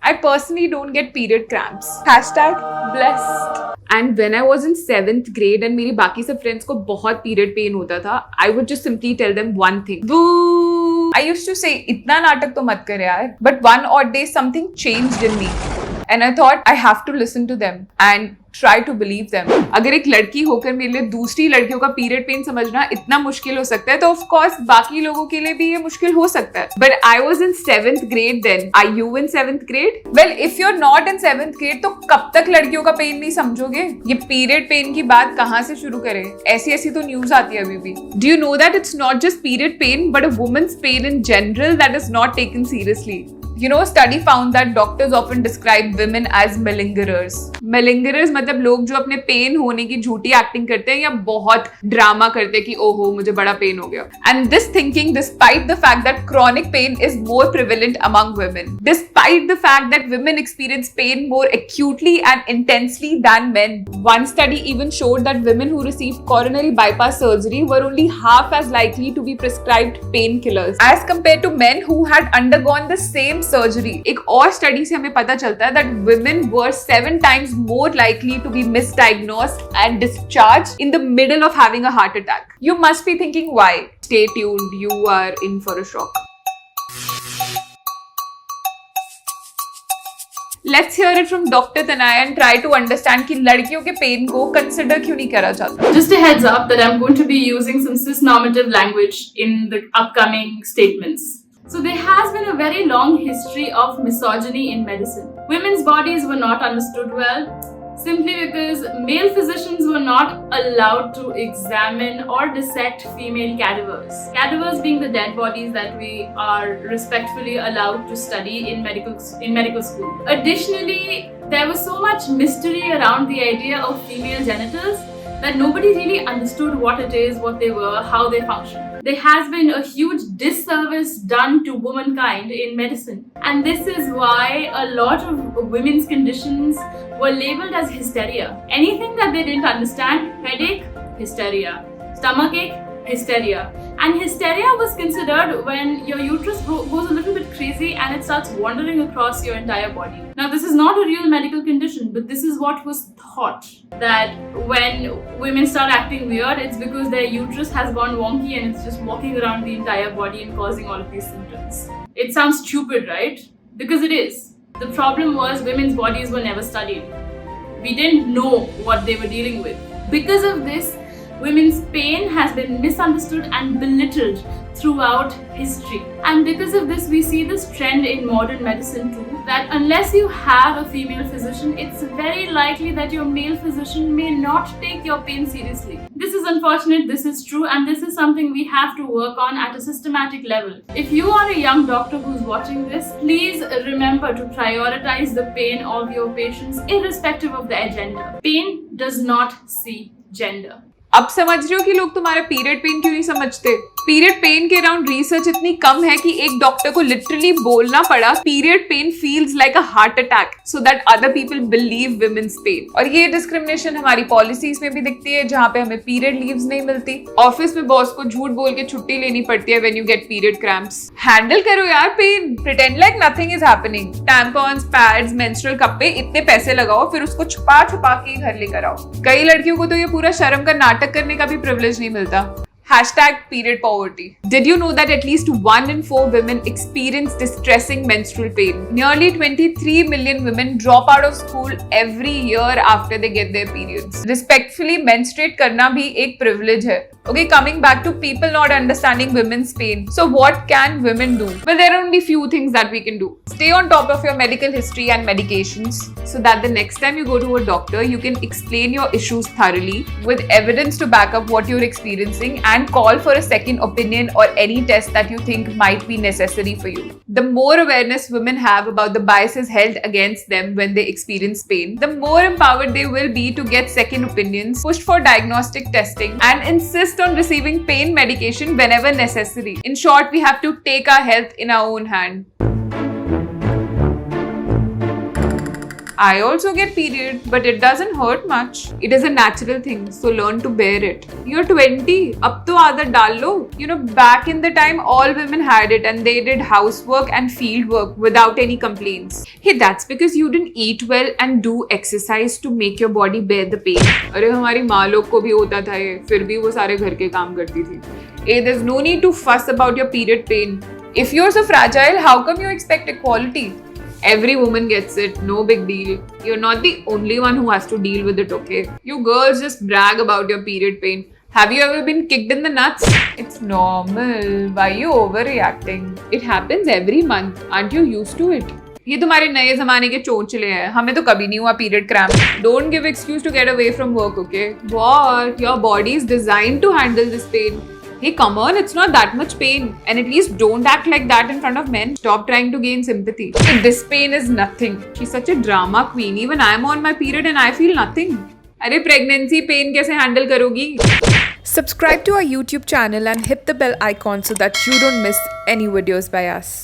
I personally don't get period cramps. Hashtag blessed. And when I was in 7th grade and मेरी बाकी सब friends को बहुत period pain होता था, I would just simply tell them one thing. Boo! I used to say, इतना नाटक तो मत कर यार. But one odd day something changed in me. And I thought I have to listen to them and try to believe them. अगर एक लड़की होकर मेरे लिए दूसरी लड़कियों का पीरियड पेन समझना इतना मुश्किल हो सकता है तो ऑफ कोर्स बाकी लोगों के लिए भी ये मुश्किल हो सकता है. But I was in 7th grade then. Are you in 7th grade? Well, if you're not in 7th grade तो कब तक लड़कियों का पेन नहीं समझोगे? ये पीरियड पेन की बात कहाँ से शुरू करें? ऐसी तो न्यूज आती है अभी भी. Do you know that it's not just period pain but a woman's pain in general that is not taken seriously? You know, a study found that doctors often describe women as malingerers. Malingerers मतलब लोग जो अपने pen होने की झूठी acting करते हैं या बहुत ड्रामा करते हैं कि ओहो मुझे बड़ा पेन हो गया. And this thinking despite the fact that chronic pain is more prevalent among women. Despite the fact that women experience pain more acutely and intensely than men. One study even showed that women who received coronary bypass surgery were only half as likely to be prescribed painkillers as compared to men who had undergone the same surgery. एक और study से हमें पता चलता है that women were 7 times more likely to be misdiagnosed and discharged in the middle of having a heart attack. You must be thinking why? Stay tuned, you are in for a shock. Let's hear it from Dr. Tanaya and try to understand कि लड़कियों के pen को consider क्यों नहीं करा जाता. Just a heads up that I'm going to be using some cis-normative language in the upcoming statements. So there has been a very long history of misogyny in medicine. Women's bodies were not understood well simply because male physicians were not allowed to examine or dissect female cadavers. Cadavers being the dead bodies that we are respectfully allowed to study in medical school. Additionally, there was so much mystery around the idea of female genitals that nobody really understood what it is, what they were, how they function. There has been a huge disservice done to womankind in medicine. And this is why a lot of women's conditions were labeled as hysteria. Anything that they didn't understand, headache, hysteria. Stomachache, hysteria. And hysteria was considered when your uterus goes a little bit crazy and it starts wandering across your entire body. Now, this is not a real medical condition, but this is what was thought. That when women start acting weird, it's because their uterus has gone wonky and it's just walking around the entire body and causing all of these symptoms. It sounds stupid, right? Because it is. The problem was women's bodies were never studied. We didn't know what they were dealing with. Because of this, women's pain has been misunderstood and belittled throughout history. And because of this, we see this trend in modern medicine too, that unless you have a female physician, it's very likely that your male physician may not take your pain seriously. This is unfortunate, this is true, and this is something we have to work on at a systematic level. If you are a young doctor who's watching this, please remember to prioritize the pain of your patients irrespective of their gender. Pain does not see gender. अब समझ रहे हो कि लोग तुम्हारा period pain क्यों नहीं समझते. पीरियड पेन के अराउंड रिसर्च इतनी कम है कि एक डॉक्टर को लिटरली बोलना पड़ा period pain feels like a heart attack so that other people believe women's pain. और ये डिस्क्रिमिनेशन हमारी पॉलिसीज में भी दिखती है जहाँ पे हमें पीरियड लीव्स नहीं मिलती. ऑफिस में बॉस को झूठ बोल के छुट्टी लेनी पड़ती है when you get period cramps. Handle करो यार pain. Pretend like nothing is happening. Tampons, pads, menstrual cup पे इतने पैसे लगाओ फिर उसको छुपा के घर लेकर आओ. कई लड़कियों को तो ये पूरा शर्म का नाटक करने का भी प्रिविलेज नहीं मिलता. Hashtag period poverty. Did you know that at least 1 in 4 women experience distressing menstrual pain? Nearly 23 million women drop out of school every year after they get their periods. Respectfully, menstruate करना भी एक privilege है. Okay, coming back to people not understanding women's pain. So what can women do? Well, there are only few things that we can do. Stay on top of your medical history and medications so that the next time you go to a doctor, you can explain your issues thoroughly with evidence to back up what you're experiencing and call for a second opinion or any test that you think might be necessary for you. The more awareness women have about the biases held against them when they experience pain, the more empowered they will be to get second opinions, push for diagnostic testing, and insist on receiving pain medication whenever necessary. In short, we have to take our health in our own hand. I also get period, but it doesn't hurt much. It is a natural thing, so learn to bear it. You're 20, अब तो आदत डाल लो. You know, back in the time, all women had it and they did housework and field work without any complaints. Hey, that's because you didn't eat well and do exercise to make your body bear the pain. अरे हमारी माँ लोग को भी होता था ये, फिर भी वो सारे घर के काम करती थी. Hey, there's no need to fuss about your period pain. If you're so fragile, how come you expect equality? Every woman gets it, no big deal. You're not the only one who has to deal with it, okay? You girls just brag about your period pain. Have you ever been kicked in the nuts? It's normal. Why are you overreacting? It happens every month. Aren't you used to it? ये तुम्हारे नए जमाने के चोंचले हैं. हमें तो कभी नहीं हुआ period cramp. Don't give excuse to get away from work, okay? What? Your body is designed to handle this pain. Hey, come on, it's not that much pain. And at least don't act like that in front of men. Stop trying to gain sympathy. Hey, this pain is nothing. She's such a drama queen. Even I'm on my period and I feel nothing. अरे pregnancy pain कैसे handle करोगी? Subscribe to our YouTube channel and hit the bell icon so that you don't miss any videos by us.